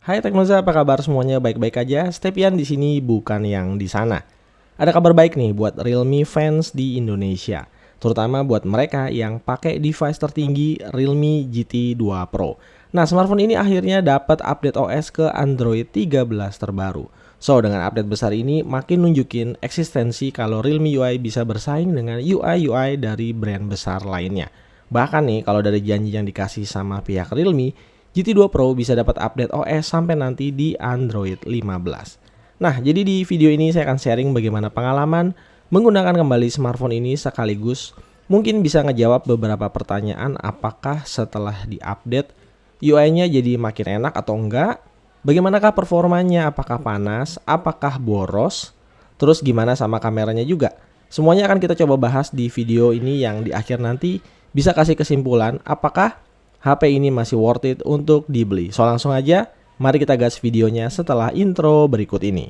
Hai Teknoza, apa kabar semuanya? Baik-baik aja. Stepian di sini bukan yang di sana. Ada kabar baik nih buat Realme fans di Indonesia, terutama buat mereka yang pakai device tertinggi Realme GT 2 Pro. Nah, smartphone ini akhirnya dapat update OS ke Android 13 terbaru. So, dengan update besar ini makin nunjukin eksistensi kalau Realme UI bisa bersaing dengan UI dari brand besar lainnya. Bahkan nih, kalau dari janji yang dikasih sama pihak Realme, GT 2 Pro bisa dapat update OS sampai nanti di Android 15. Nah, jadi di video ini saya akan sharing bagaimana pengalaman menggunakan kembali smartphone ini sekaligus mungkin bisa ngejawab beberapa pertanyaan apakah setelah diupdate UI-nya jadi makin enak atau enggak, bagaimanakah performanya, apakah panas, apakah boros, terus gimana sama kameranya juga. Semuanya akan kita coba bahas di video ini yang di akhir nanti bisa kasih kesimpulan apakah HP ini masih worth it untuk dibeli. So langsung aja, mari kita gas videonya setelah intro berikut ini.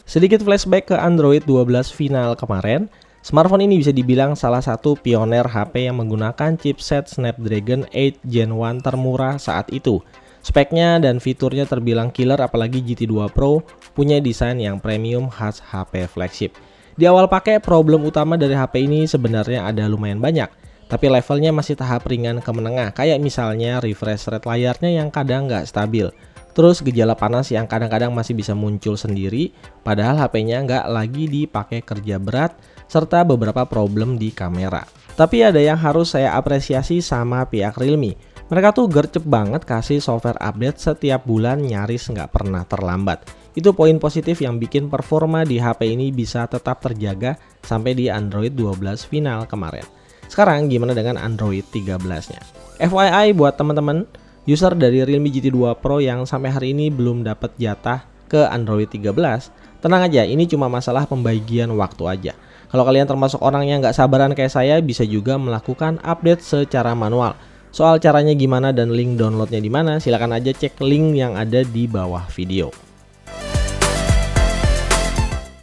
Sedikit flashback ke Android 12 final kemarin, smartphone ini bisa dibilang salah satu pioner HP yang menggunakan chipset Snapdragon 8 Gen 1 termurah saat itu. Speknya dan fiturnya terbilang killer, apalagi GT 2 Pro punya desain yang premium khas HP flagship. Di awal pakai, problem utama dari HP ini sebenarnya ada lumayan banyak, tapi levelnya masih tahap ringan ke menengah, kayak misalnya refresh rate layarnya yang kadang nggak stabil. Terus gejala panas yang kadang-kadang masih bisa muncul sendiri, padahal HP-nya nggak lagi dipakai kerja berat, serta beberapa problem di kamera. Tapi ada yang harus saya apresiasi sama pihak Realme. Mereka tuh gercep banget kasih software update setiap bulan, nyaris nggak pernah terlambat. Itu poin positif yang bikin performa di HP ini bisa tetap terjaga sampai di Android 12 final kemarin. Sekarang gimana dengan Android 13-nya? FYI buat teman-teman user dari Realme GT 2 Pro yang sampai hari ini belum dapat jatah ke Android 13, tenang aja, ini cuma masalah pembagian waktu aja. Kalau kalian termasuk orang yang nggak sabaran kayak saya, bisa juga melakukan update secara manual. Soal caranya gimana dan link downloadnya di mana, silakan aja cek link yang ada di bawah video.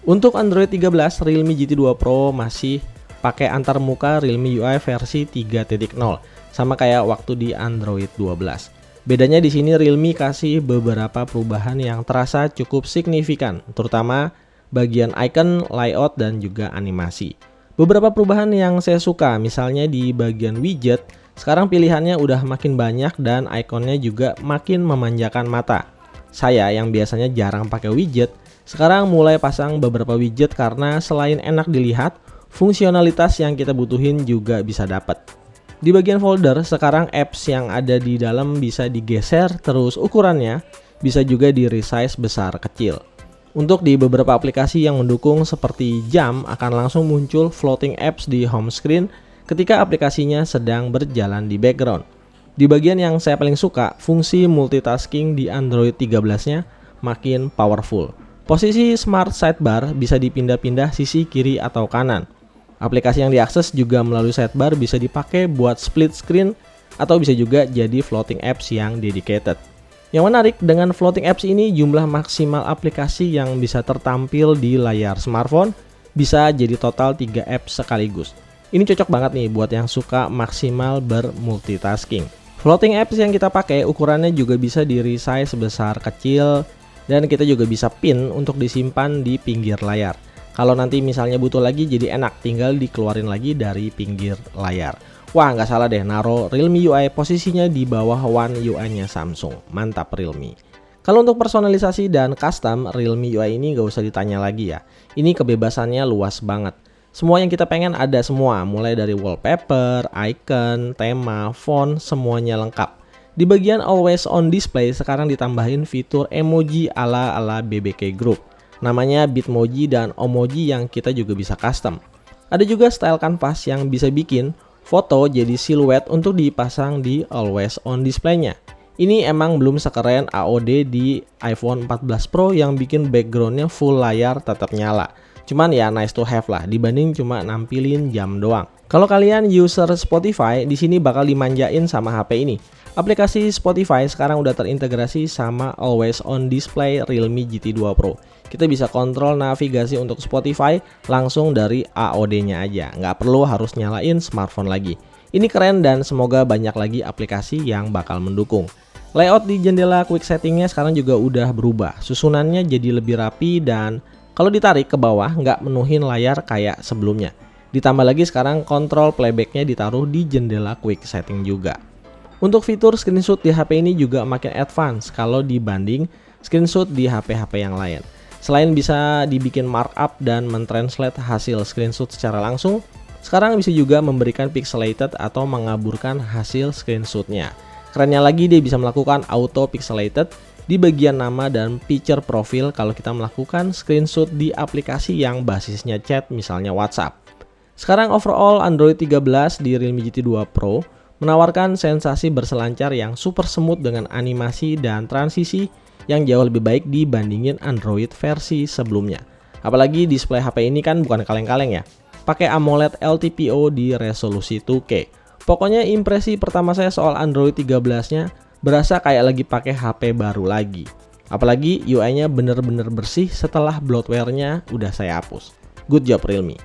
Untuk Android 13, Realme GT 2 Pro masih pakai antarmuka Realme UI versi 3.0, sama kayak waktu di Android 12. Bedanya di sini Realme kasih beberapa perubahan yang terasa cukup signifikan, terutama bagian icon, layout, dan juga animasi. Beberapa perubahan yang saya suka, misalnya di bagian widget, sekarang pilihannya udah makin banyak dan ikonnya juga makin memanjakan mata. Saya yang biasanya jarang pakai widget, sekarang mulai pasang beberapa widget karena selain enak dilihat, fungsionalitas yang kita butuhin juga bisa dapat. Di bagian folder, sekarang apps yang ada di dalam bisa digeser, terus ukurannya bisa juga di resize besar kecil. Untuk di beberapa aplikasi yang mendukung seperti jam, akan langsung muncul floating apps di home screen ketika aplikasinya sedang berjalan di background. Di bagian yang saya paling suka, fungsi multitasking di Android 13-nya makin powerful. Posisi smart sidebar bisa dipindah-pindah sisi kiri atau kanan. Aplikasi yang diakses juga melalui sidebar bisa dipakai buat split screen atau bisa juga jadi floating apps yang dedicated. Yang menarik dengan floating apps ini, jumlah maksimal aplikasi yang bisa tertampil di layar smartphone bisa jadi total 3 apps sekaligus. Ini cocok banget nih buat yang suka maksimal bermultitasking. Floating apps yang kita pakai ukurannya juga bisa di resize besar kecil, dan kita juga bisa pin untuk disimpan di pinggir layar. Kalau nanti misalnya butuh lagi, jadi enak tinggal dikeluarin lagi dari pinggir layar. Wah, nggak salah deh, naro Realme UI posisinya di bawah One UI-nya Samsung. Mantap Realme. Kalau untuk personalisasi dan custom, Realme UI ini nggak usah ditanya lagi ya. Ini kebebasannya luas banget. Semua yang kita pengen ada semua, mulai dari wallpaper, icon, tema, font, semuanya lengkap. Di bagian always on display sekarang ditambahin fitur emoji ala BBK Group. Namanya Bitmoji dan Omoji yang kita juga bisa custom. Ada juga style canvas yang bisa bikin foto jadi siluet untuk dipasang di always on display-nya. Ini emang belum sekeren AOD di iPhone 14 Pro yang bikin backgroundnya full layar tetap nyala. Cuman ya nice to have lah dibanding cuma nampilin jam doang. Kalau kalian user Spotify, di sini bakal dimanjain sama HP ini. Aplikasi Spotify sekarang udah terintegrasi sama Always On Display Realme GT 2 Pro. kita bisa kontrol navigasi untuk Spotify langsung dari AOD-nya aja. Nggak perlu harus nyalain smartphone lagi. Ini keren dan semoga banyak lagi aplikasi yang bakal mendukung. Layout di jendela quick settingnya sekarang juga udah berubah. Susunannya jadi lebih rapi dan kalau ditarik ke bawah nggak menuhin layar kayak sebelumnya. Ditambah lagi sekarang kontrol playbacknya ditaruh di jendela quick setting juga. Untuk fitur screenshot di HP ini juga makin advance kalau dibanding screenshot di HP-HP yang lain. Selain bisa dibikin markup dan mentranslate hasil screenshot secara langsung, sekarang bisa juga memberikan pixelated atau mengaburkan hasil screenshotnya. Kerennya lagi dia bisa melakukan auto pixelated di bagian nama dan picture profile kalau kita melakukan screenshot di aplikasi yang basisnya chat misalnya WhatsApp. Sekarang overall Android 13 di Realme GT 2 Pro menawarkan sensasi berselancar yang super smooth dengan animasi dan transisi yang jauh lebih baik dibandingin Android versi sebelumnya. Apalagi display HP ini kan bukan kaleng-kaleng ya. Pakai AMOLED LTPO di resolusi 2K. Pokoknya impresi pertama saya soal Android 13-nya berasa kayak lagi pakai HP baru lagi. Apalagi UI-nya bener-bener bersih setelah bloatware-nya udah saya hapus. Good job Realme.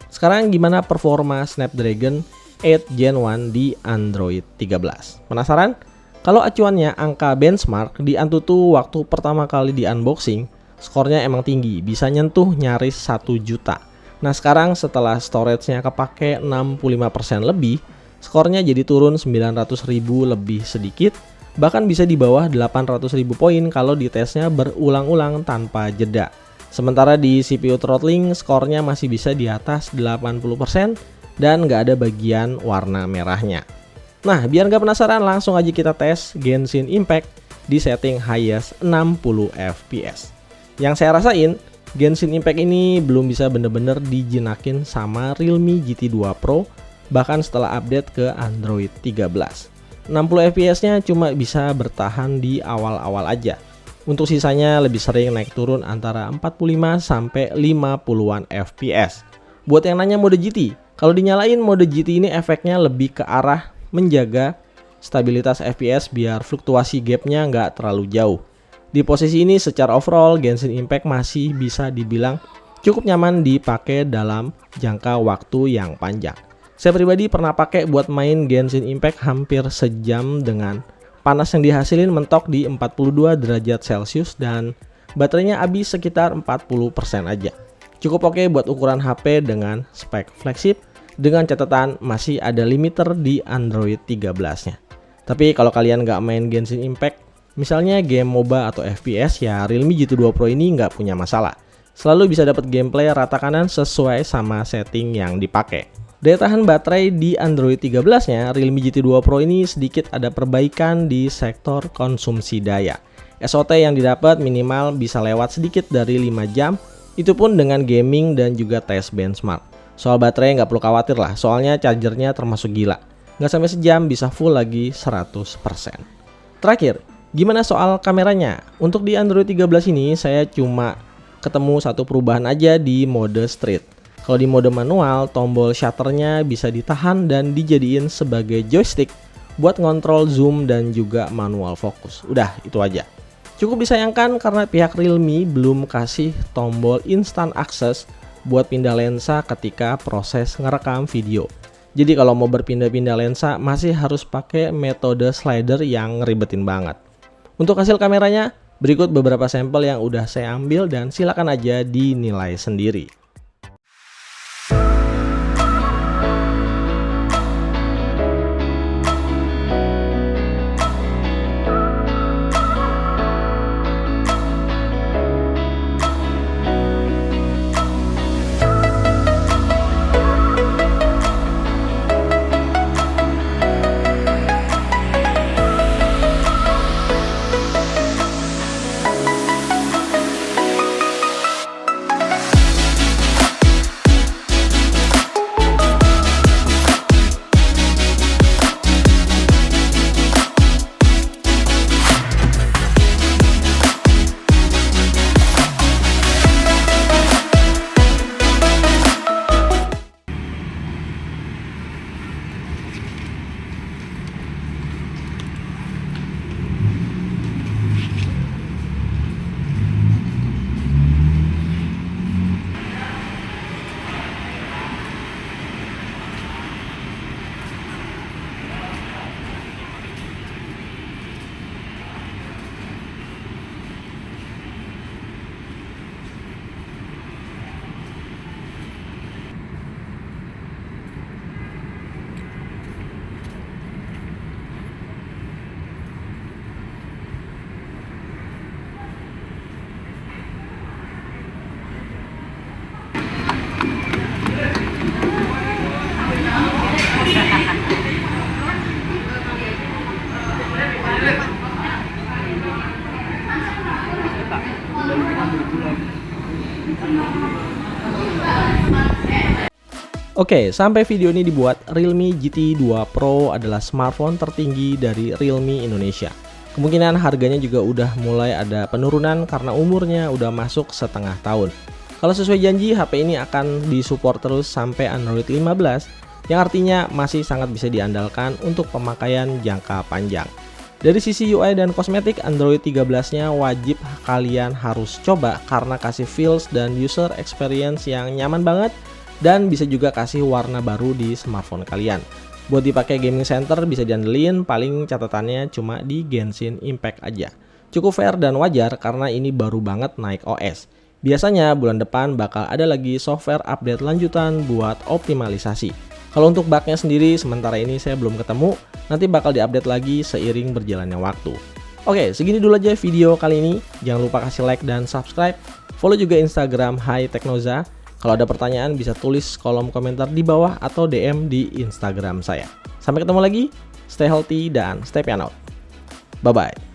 Sekarang gimana performa Snapdragon 8 Gen 1 di Android 13? Penasaran? Kalau acuannya angka benchmark di Antutu waktu pertama kali di unboxing, skornya emang tinggi, bisa nyentuh nyaris 1 juta. Nah sekarang setelah storage-nya kepake 65% lebih, skornya jadi turun 900.000 lebih sedikit, bahkan bisa di bawah 800.000 poin kalau ditesnya berulang-ulang tanpa jeda. Sementara di CPU throttling, skornya masih bisa di atas 80% dan nggak ada bagian warna merahnya. Nah, biar nggak penasaran, langsung aja kita tes Genshin Impact di setting highest 60 fps. Yang saya rasain, Genshin Impact ini belum bisa bener-bener dijinakin sama Realme GT 2 Pro, bahkan setelah update ke Android 13. 60 fps-nya cuma bisa bertahan di awal-awal aja. Untuk sisanya lebih sering naik turun antara 45 sampai 50-an fps. Buat yang nanya mode GT, kalau dinyalain mode GT ini efeknya lebih ke arah menjaga stabilitas FPS biar fluktuasi gapnya nggak terlalu jauh. Di posisi ini secara overall Genshin Impact masih bisa dibilang cukup nyaman dipakai dalam jangka waktu yang panjang. Saya pribadi pernah pakai buat main Genshin Impact hampir sejam dengan panas yang dihasilin mentok di 42 derajat Celcius dan baterainya habis sekitar 40% aja. Cukup oke buat ukuran HP dengan spek flagship, dengan catatan masih ada limiter di Android 13-nya. Tapi kalau kalian nggak main Genshin Impact, misalnya game MOBA atau FPS, ya Realme GT 2 Pro ini nggak punya masalah. Selalu bisa dapat gameplay rata kanan sesuai sama setting yang dipakai. Daya tahan baterai di Android 13-nya, Realme GT 2 Pro ini sedikit ada perbaikan di sektor konsumsi daya. SOT yang didapat minimal bisa lewat sedikit dari 5 jam, itu pun dengan gaming dan juga tes benchmark. Soal baterai nggak perlu khawatir lah, soalnya chargernya termasuk gila. Nggak sampai sejam bisa full lagi 100%. Terakhir, gimana soal kameranya? Untuk di Android 13 ini saya cuma ketemu satu perubahan aja di mode street. Kalau di mode manual, tombol shutternya bisa ditahan dan dijadiin sebagai joystick buat ngontrol zoom dan juga manual fokus. Udah, itu aja. Cukup disayangkan karena pihak Realme belum kasih tombol instant access buat pindah lensa ketika proses ngerekam video. Jadi kalau mau berpindah-pindah lensa masih harus pakai metode slider yang ngeribetin banget. Untuk hasil kameranya, berikut beberapa sampel yang udah saya ambil dan silakan aja dinilai sendiri. Oke, sampai video ini dibuat, Realme GT 2 Pro adalah smartphone tertinggi dari Realme Indonesia. Kemungkinan harganya juga udah mulai ada penurunan karena umurnya udah masuk setengah tahun. Kalau sesuai janji, HP ini akan disupport terus sampai Android 15, yang artinya masih sangat bisa diandalkan untuk pemakaian jangka panjang. Dari sisi UI dan kosmetik, Android 13-nya wajib kalian harus coba karena kasih feels dan user experience yang nyaman banget, dan bisa juga kasih warna baru di smartphone kalian. Buat dipakai gaming center bisa diandelin, paling catatannya cuma di Genshin Impact aja. Cukup fair dan wajar karena ini baru banget naik OS. Biasanya bulan depan bakal ada lagi software update lanjutan buat optimalisasi. Kalau untuk bugnya sendiri sementara ini saya belum ketemu, nanti bakal diupdate lagi seiring berjalannya waktu. Oke, segini dulu aja video kali ini. Jangan lupa kasih like dan subscribe. Follow juga Instagram @teknoza. Kalau ada pertanyaan bisa tulis kolom komentar di bawah atau DM di Instagram saya. Sampai ketemu lagi, stay healthy dan stay piano. Bye-bye.